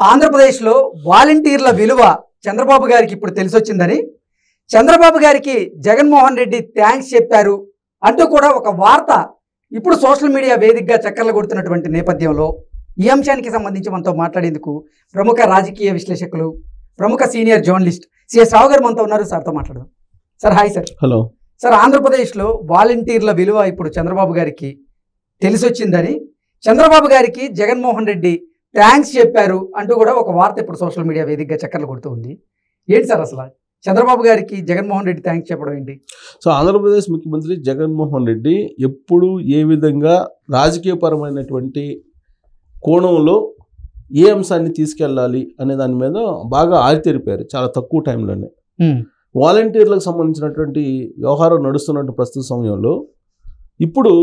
ఆంధ్రప్రదేశ్లో వాలంటీర్ల విలువ చంద్రబాబు గారికి ఇప్పుడు తెలిసొచ్చిందని, చంద్రబాబు గారికి జగన్మోహన్ రెడ్డి థ్యాంక్స్ చెప్పారు అంటూ కూడా ఒక వార్త ఇప్పుడు సోషల్ మీడియా వేదికగా చక్కర్లు కొడుతున్నటువంటి నేపథ్యంలో ఈ అంశానికి సంబంధించి మనతో మాట్లాడేందుకు ప్రముఖ రాజకీయ విశ్లేషకులు, ప్రముఖ సీనియర్ జర్నలిస్ట్ సిఎస్ రావు గారు మనతో ఉన్నారు. సార్తో మాట్లాడదాం. Sir, hi sir. Hello sir, ఆంధ్రప్రదేశ్లో వాలంటీర్ల విలువ ఇప్పుడు చంద్రబాబు గారికి తెలిసొచ్చిందని, చంద్రబాబు గారికి జగన్మోహన్ రెడ్డి థ్యాంక్స్ చెప్పారు అంటూ కూడా ఒక వార్త ఇప్పుడు సోషల్ మీడియా వేదికగా చక్కర్లు కొడుతూ ఉంది. ఏంటి సార్ అసలు చంద్రబాబు గారికి జగన్మోహన్ రెడ్డి థ్యాంక్స్ చెప్పడం ఏంటి? సో ఆంధ్రప్రదేశ్ ముఖ్యమంత్రి జగన్మోహన్ రెడ్డి ఎప్పుడు ఏ విధంగా రాజకీయపరమైనటువంటి కోణంలో ఏ అంశాన్ని తీసుకెళ్ళాలి అనే దాని మీద బాగా ఆరితేరిపారు చాలా తక్కువ టైంలోనే. వాలంటీర్లకు సంబంధించినటువంటి వ్యవహారం నడుస్తున్నట్టు ప్రస్తుత సమయంలో ఇప్పుడు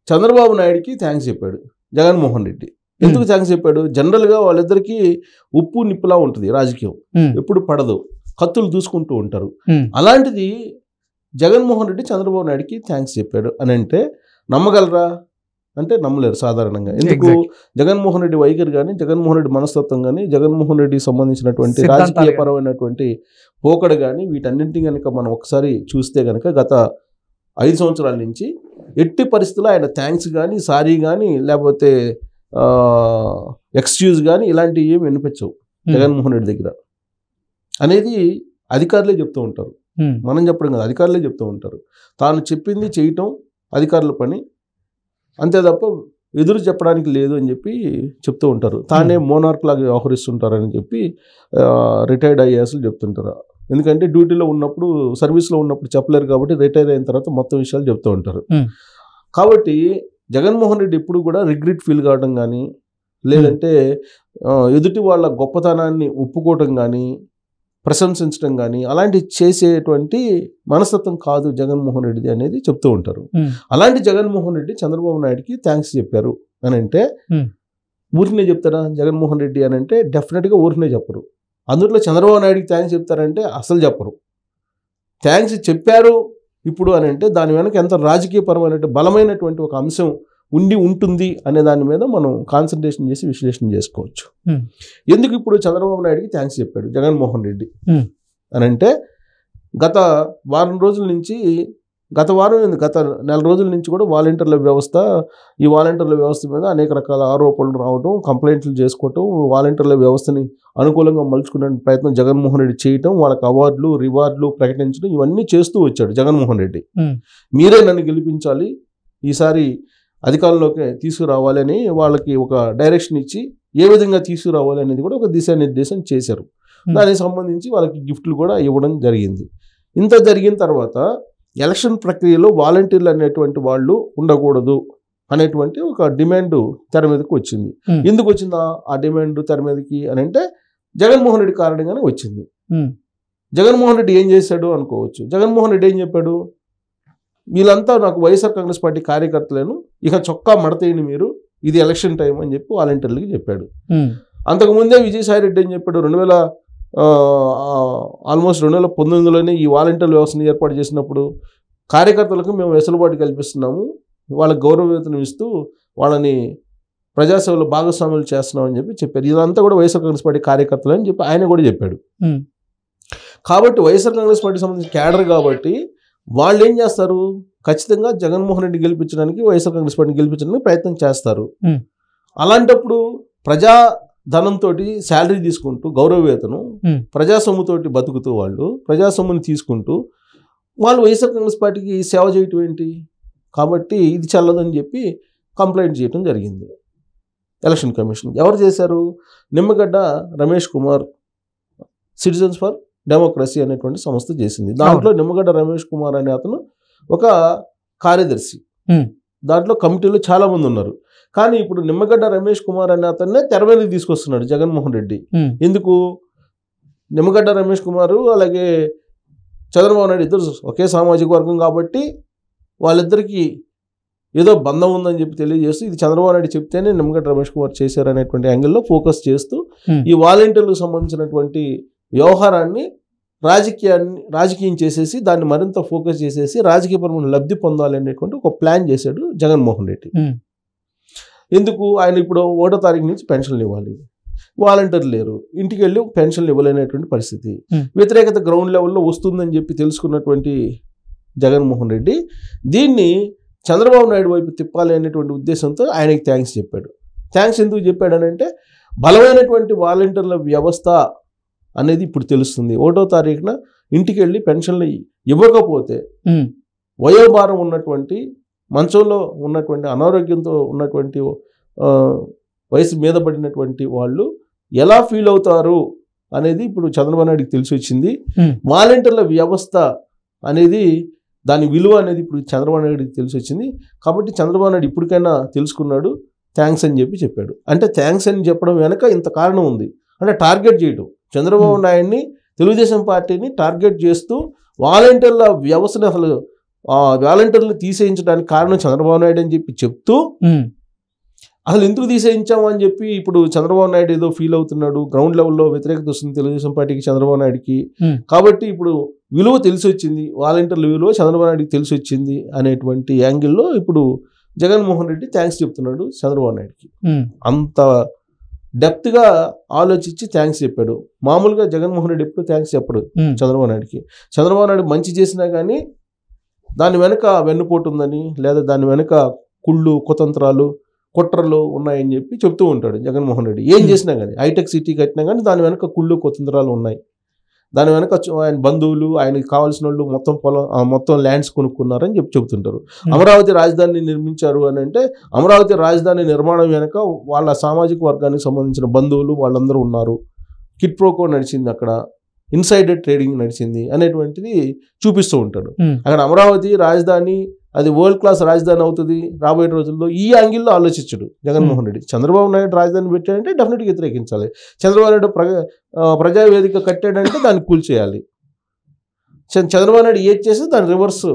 చంద్రబాబు నాయుడికి థ్యాంక్స్ చెప్పాడు జగన్మోహన్ రెడ్డి. ఎందుకు థ్యాంక్స్ చెప్పాడు? జనరల్గా వాళ్ళిద్దరికీ ఉప్పు నిప్పులా ఉంటుంది రాజకీయం, ఎప్పుడు పడదు, కత్తులు దూసుకుంటూ ఉంటారు. అలాంటిది జగన్మోహన్ రెడ్డి చంద్రబాబు నాయుడికి థ్యాంక్స్ చెప్పాడు అని అంటే నమ్మగలరా అంటే నమ్మలేరు సాధారణంగా. ఎందుకు? జగన్మోహన్ రెడ్డి వైఖరి కానీ, జగన్మోహన్ రెడ్డి మనస్తత్వం కానీ, జగన్మోహన్ రెడ్డికి సంబంధించినటువంటి రాజకీయపరమైనటువంటి పోకడ కానీ, వీటన్నింటినీ కనుక మనం ఒకసారి చూస్తే కనుక గత 5 సంవత్సరాల నుంచి ఎట్టి పరిస్థితుల్లో ఆయన థ్యాంక్స్ కానీ, సారీ కానీ, లేకపోతే ఎక్స్క్యూజ్ కానీ ఇలాంటివి ఏమి వినిపించవు జగన్మోహన్ రెడ్డి దగ్గర అనేది అధికారులే చెప్తూ ఉంటారు. మనం చెప్పడం కదా, అధికారులే చెప్తూ ఉంటారు. తాను చెప్పింది చేయటం అధికారుల పని, అంతే తప్ప ఎదురు చెప్పడానికి లేదు అని చెప్పి చెప్తూ ఉంటారు. తానే మోనార్క్ లాగా వ్యవహరిస్తుంటారని చెప్పి రిటైర్డ్ ఐఏఎస్లు చెప్తుంటారు. ఎందుకంటే డ్యూటీలో ఉన్నప్పుడు, సర్వీస్లో ఉన్నప్పుడు చెప్పలేరు కాబట్టి రిటైర్ అయిన తర్వాత మొత్తం విషయాలు చెప్తూ ఉంటారు. కాబట్టి జగన్మోహన్ రెడ్డి ఎప్పుడు కూడా రిగ్రెట్ ఫీల్ కావడం కానీ, లేదంటే ఎదుటి వాళ్ళ గొప్పతనాన్ని ఒప్పుకోవటం కానీ, ప్రశంసించడం కానీ అలాంటివి చేసేటువంటి మనస్తత్వం కాదు జగన్మోహన్ రెడ్డిది అనేది చెప్తూ ఉంటారు. అలాంటి జగన్మోహన్ రెడ్డి చంద్రబాబు నాయుడికి థ్యాంక్స్ చెప్పారు అని అంటే ఊరినే చెప్తారా జగన్మోహన్ రెడ్డి అని అంటే? డెఫినెట్గా ఊరినే చెప్పరు. అందులో చంద్రబాబు నాయుడికి థ్యాంక్స్ చెప్తారంటే అసలు చెప్పరు. థ్యాంక్స్ చెప్పారు ఇప్పుడు అని అంటే దాని వెనక ఎంత రాజకీయపరమైన బలమైనటువంటి ఒక అంశం ఉంటుంది అనే దాని మీద మనం కాన్సన్ట్రేషన్ చేసి విశ్లేషణ చేసుకోవచ్చు. ఎందుకు ఇప్పుడు చంద్రబాబు నాయుడికి థ్యాంక్స్ చెప్పాడు జగన్మోహన్ రెడ్డి అని అంటే గత నెల రోజుల నుంచి కూడా వాలంటీర్ల వ్యవస్థ, ఈ వాలంటీర్ల వ్యవస్థ మీద అనేక రకాల ఆరోపణలు రావడం, కంప్లైంట్లు చేసుకోవటం, వాలంటీర్ల వ్యవస్థని అనుకూలంగా మలుచుకునే ప్రయత్నం జగన్మోహన్ రెడ్డి చేయటం, వాళ్ళకి అవార్డులు రివార్డులు ప్రకటించడం, ఇవన్నీ చేస్తూ వచ్చాడు జగన్మోహన్ రెడ్డి. మీరే నన్ను గెలిపించాలి, ఈసారి అధికారంలోకి తీసుకురావాలి అని వాళ్ళకి ఒక డైరెక్షన్ ఇచ్చి ఏ విధంగా తీసుకురావాలి అనేది కూడా ఒక దిశానిర్దేశం చేశారు. దానికి సంబంధించి వాళ్ళకి గిఫ్ట్లు కూడా ఇవ్వడం జరిగింది. ఇంత జరిగిన తర్వాత ఎలక్షన్ ప్రక్రియలో వాలంటీర్లు అనేటువంటి వాళ్ళు ఉండకూడదు అనేటువంటి ఒక డిమాండ్ తెర మీదకి వచ్చింది. ఎందుకు వచ్చిందా ఆ డిమాండ్ తెర మీదకి అని అంటే జగన్మోహన్ రెడ్డి కారణంగానే వచ్చింది. జగన్మోహన్ రెడ్డి ఏం చేశాడు అనుకోవచ్చు. జగన్మోహన్ రెడ్డి ఏం చెప్పాడు? వీళ్ళంతా నాకు వైఎస్ఆర్ కాంగ్రెస్ పార్టీ కార్యకర్తలను, ఇక చొక్కా మడతేయండి మీరు, ఇది ఎలక్షన్ టైం అని చెప్పి వాలంటీర్లకి చెప్పాడు. అంతకుముందే విజయసాయి రెడ్డి ఏం చెప్పాడు? 2019లోనే ఈ వాలంటీర్ వ్యవస్థను ఏర్పాటు చేసినప్పుడు కార్యకర్తలకు మేము వెసులుబాటు కల్పిస్తున్నాము, వాళ్ళకి గౌరవ వేతనం ఇస్తూ వాళ్ళని ప్రజాసేవలో భాగస్వాములు చేస్తున్నాం అని చెప్పారు. ఇదంతా కూడా వైఎస్ఆర్ కాంగ్రెస్ పార్టీ కార్యకర్తలు అని చెప్పి ఆయన కూడా చెప్పాడు. కాబట్టి వైఎస్ఆర్ కాంగ్రెస్ పార్టీకి సంబంధించిన క్యాడర్ కాబట్టి వాళ్ళు ఏం చేస్తారు? ఖచ్చితంగా జగన్మోహన్ రెడ్డి గెలిపించడానికి, వైఎస్ఆర్ కాంగ్రెస్ పార్టీని గెలిపించడానికి ప్రయత్నం చేస్తారు. అలాంటప్పుడు ప్రజా ధనంతో శాలరీ తీసుకుంటూ, గౌరవ వేతనం, ప్రజాసొమ్ముతోటి బతుకుతూ, వాళ్ళు ప్రజాసొమ్ముని తీసుకుంటూ వాళ్ళు వైఎస్ఆర్ కాంగ్రెస్ పార్టీకి సేవ చేయటం ఏంటి? కాబట్టి ఇది చల్లదని చెప్పి కంప్లైంట్ చేయడం జరిగింది ఎలక్షన్ కమిషన్. ఎవరు చేశారు? Nimmagadda Ramesh Kumar citizens for democracy అనేటువంటి సంస్థ చేసింది. దాంట్లో నిమ్మగడ్డ రమేష్ కుమార్ అనే అతను ఒక కార్యదర్శి. దాంట్లో కమిటీలో చాలా మంది ఉన్నారు. కానీ ఇప్పుడు నిమ్మగడ్డ రమేష్ కుమార్ అనే అతన్నే తెర మీదకి తీసుకొస్తున్నాడు జగన్మోహన్ రెడ్డి. ఎందుకు? నిమ్మగడ్డ రమేష్ కుమారు అలాగే చంద్రబాబు నాయుడు ఇద్దరు ఒకే సామాజిక వర్గం కాబట్టి వాళ్ళిద్దరికీ ఏదో బంధం ఉందని చెప్పి తెలియజేస్తూ, ఇది చంద్రబాబు నాయుడు చెప్తేనే నిమ్మగడ్డ రమేష్ కుమార్ చేశారనేటువంటి యాంగిల్లో ఫోకస్ చేస్తూ ఈ వాలంటీర్లకు సంబంధించినటువంటి వ్యవహారాన్ని రాజకీయం చేసేసి దాన్ని మరింత ఫోకస్ చేసేసి రాజకీయపరమైన లబ్ధి పొందాలి అనేటువంటి ఒక ప్లాన్ చేశాడు జగన్మోహన్ రెడ్డి. ఎందుకు? ఆయన ఇప్పుడు 1వ తారీఖు నుంచి పెన్షన్లు ఇవ్వాలి. వాలంటీర్లు లేరు, ఇంటికి వెళ్ళి పెన్షన్లు ఇవ్వలేనటువంటి పరిస్థితి, వ్యతిరేకత గ్రౌండ్ లెవెల్లో వస్తుందని చెప్పి తెలుసుకున్నటువంటి జగన్మోహన్ రెడ్డి దీన్ని చంద్రబాబు నాయుడు వైపు తిప్పాలి అనేటువంటి ఉద్దేశంతో ఆయనకి థ్యాంక్స్ చెప్పాడు. థ్యాంక్స్ ఎందుకు చెప్పాడనంటే బలమైనటువంటి వాలంటీర్ల వ్యవస్థ అనేది ఇప్పుడు తెలుస్తుంది. 1వ తారీఖున ఇంటికి వెళ్ళి పెన్షన్లు ఇవ్వకపోతే వయోభారం ఉన్నటువంటి, మంచంలో ఉన్నటువంటి, అనారోగ్యంతో ఉన్నటువంటి, వయసు మీద పడినటువంటి వాళ్ళు ఎలా ఫీల్ అవుతారు అనేది ఇప్పుడు చంద్రబాబు నాయుడికి తెలిసి వచ్చింది. వాలంటీర్ల వ్యవస్థ అనేది దాని విలువ అనేది ఇప్పుడు చంద్రబాబు నాయుడికి తెలిసి వచ్చింది. కాబట్టి చంద్రబాబు నాయుడు ఇప్పటికైనా తెలుసుకున్నాడు, థ్యాంక్స్ అని చెప్పాడు. అంటే థ్యాంక్స్ అని చెప్పడం వెనక ఇంత కారణం ఉంది. అంటే టార్గెట్ చేయడం, చంద్రబాబు నాయుడిని, తెలుగుదేశం పార్టీని టార్గెట్ చేస్తూ వాలంటీర్ల వ్యవస్థను అసలు వాలంటీర్లు తీసేయించడానికి కారణం చంద్రబాబు నాయుడు అని చెప్పి చెప్తూ అసలు ఎందుకు తీసేయించాము అని చెప్పి ఇప్పుడు చంద్రబాబు నాయుడు ఏదో ఫీల్ అవుతున్నాడు. గ్రౌండ్ లెవెల్లో వ్యతిరేకత వస్తుంది తెలుగుదేశం పార్టీకి, చంద్రబాబు నాయుడికి. కాబట్టి ఇప్పుడు విలువ తెలిసి వచ్చింది, వాలంటీర్ల విలువ చంద్రబాబు నాయుడికి తెలిసి వచ్చింది అనేటువంటి యాంగిల్లో ఇప్పుడు జగన్మోహన్ రెడ్డి థ్యాంక్స్ చెప్తున్నాడు చంద్రబాబు నాయుడికి. అంత డెప్త్గా ఆలోచించి థ్యాంక్స్ చెప్పాడు. మామూలుగా జగన్మోహన్ రెడ్డి ఎప్పుడు థ్యాంక్స్ చెప్పడు చంద్రబాబు నాయుడికి. చంద్రబాబు నాయుడు మంచి చేసినా కానీ దాని వెనక వెన్నుపోటు ఉందని, లేదా దాని వెనక కుళ్ళు, కుతంత్రాలు, కుట్రలు ఉన్నాయని చెప్పి చెప్తూ ఉంటాడు జగన్మోహన్ రెడ్డి. ఏం చేసినా కానీ, హైటెక్ సిటీ కట్టినా కానీ దాని వెనక కుళ్ళు, కుతంత్రాలు ఉన్నాయి. దాని వెనక ఆయన బంధువులు, ఆయనకి కావాల్సిన వాళ్ళు మొత్తం ల్యాండ్స్ కొనుక్కున్నారని చెప్తుంటారు. అమరావతి రాజధానిని నిర్మించారు అని అంటే అమరావతి రాజధాని నిర్మాణం వెనక వాళ్ళ సామాజిక వర్గానికి సంబంధించిన బంధువులు వాళ్ళందరూ ఉన్నారు. కిట్ ప్రోకో నడిచింది అక్కడ, ఇన్సైడర్ ట్రేడింగ్ నడిచింది అనేటువంటిది చూపిస్తూ ఉంటాడు. అక్కడ అమరావతి రాజధాని అది వరల్డ్ క్లాస్ రాజధాని అవుతుంది రాబోయే రోజుల్లో. ఈ యాంగిల్లో ఆలోచించడు జగన్మోహన్ రెడ్డి. చంద్రబాబు నాయుడు రాజధాని పెట్టాడంటే డెఫినెట్గా వ్యతిరేకించాలి. చంద్రబాబు నాయుడు ప్రజావేదిక కట్టాడంటే దాన్ని కూల్చేయాలి. చంద్రబాబు నాయుడు ఏది చేస్తే దాని రివర్స్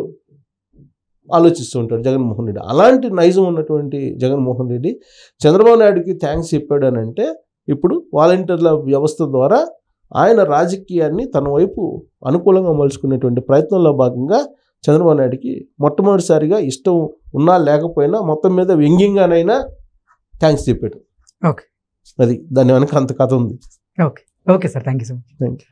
ఆలోచిస్తూ ఉంటాడు జగన్మోహన్ రెడ్డి. అలాంటి నైజం ఉన్నటువంటి జగన్మోహన్ రెడ్డి చంద్రబాబు నాయుడుకి థ్యాంక్స్ చెప్పాడు అని అంటే ఇప్పుడు వాలంటీర్ల వ్యవస్థ ద్వారా ఆయన రాజకీయాన్ని తన వైపు అనుకూలంగా మలుచుకునేటువంటి ప్రయత్నంలో భాగంగా చంద్రబాబు నాయుడికి మొట్టమొదటిసారిగా ఇష్టం ఉన్నా లేకపోయినా మొత్తం మీద వ్యంగ్యంగానైనా థ్యాంక్స్ చెప్పాడు. ఓకే, అది దాని వెనక అంత కథ ఉంది. Okay okay sir, thank you so much. Thank you.